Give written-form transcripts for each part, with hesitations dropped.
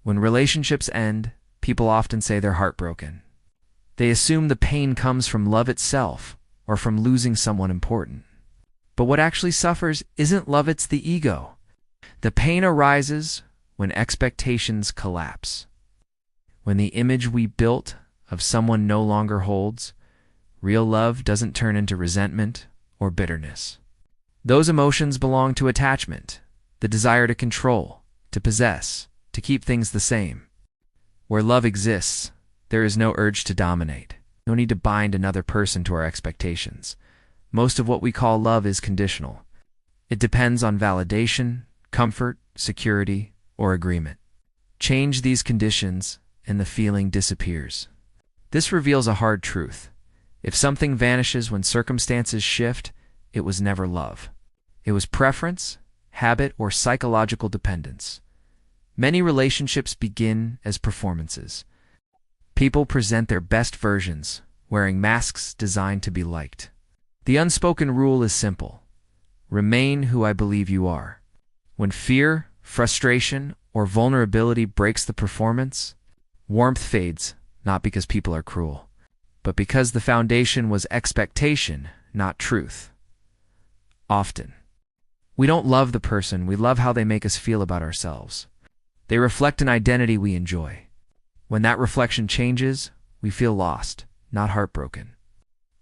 When relationships end, people often say they're heartbroken. They assume the pain comes from love itself or from losing someone important. But what actually suffers isn't love, it's the ego. The pain arises when expectations collapse. When the image we built of someone no longer holds, real love doesn't turn into resentment or bitterness. Those emotions belong to attachment, the desire to control, to possess, to keep things the same. Where love exists, there is no urge to dominate, no need to bind another person to our expectations. Most of what we call love is conditional. It depends on validation, comfort, security, or agreement. Change these conditions, and the feeling disappears. This reveals a hard truth. If something vanishes when circumstances shift, it was never love. It was preference, habit, or psychological dependence. Many relationships begin as performances. People present their best versions, wearing masks designed to be liked. The unspoken rule is simple: remain who I believe you are. When fear, frustration, or vulnerability breaks the performance, warmth fades, not because people are cruel, but because the foundation was expectation, not truth. Often, we don't love the person, we love how they make us feel about ourselves. They reflect an identity we enjoy. When that reflection changes, we feel lost, not heartbroken.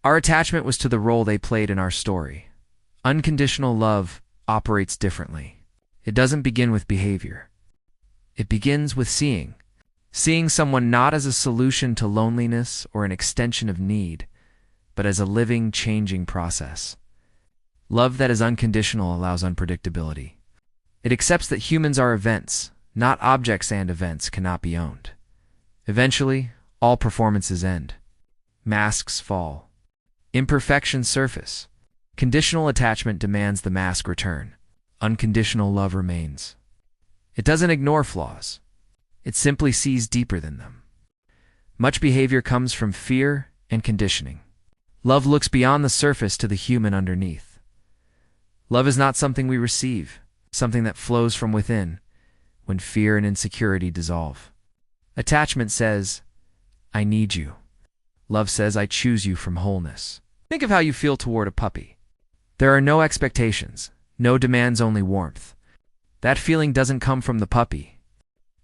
Our attachment was to the role they played in our story. Unconditional love operates differently. It doesn't begin with behavior. It begins with seeing someone not as a solution to loneliness or an extension of need, but as a living, changing process. Love that is unconditional allows unpredictability. It accepts that humans are events, not objects, and events cannot be owned. Eventually, all performances end. Masks fall. Imperfections surface. Conditional attachment demands the mask return. Unconditional love remains. It doesn't ignore flaws. It simply sees deeper than them. Much behavior comes from fear and conditioning. Love looks beyond the surface to the human underneath. Love is not something we receive, something that flows from within when fear and insecurity dissolve. Attachment says, I need you. Love says, I choose you from wholeness. Think of how you feel toward a puppy. There are no expectations, no demands, only warmth. That feeling doesn't come from the puppy.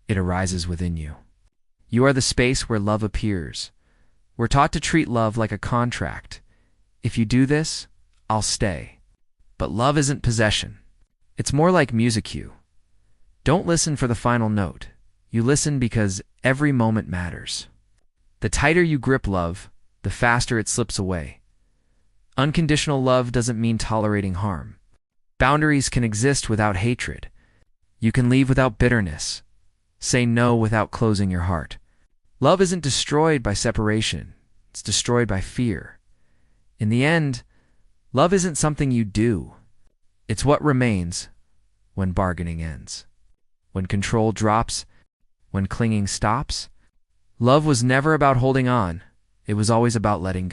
It arises within you. You are the space where love appears. We're taught to treat love like a contract. If you do this, I'll stay. But love isn't possession. It's more like music cue. Don't listen for the final note. You listen because every moment matters. The tighter you grip love, the faster it slips away. Unconditional love doesn't mean tolerating harm. Boundaries can exist without hatred. You can leave without bitterness. Say no without closing your heart. Love isn't destroyed by separation. It's destroyed by fear. In the end, love isn't something you do. It's what remains when bargaining ends. When control drops, when clinging stops. Love was never about holding on. It was always about letting go.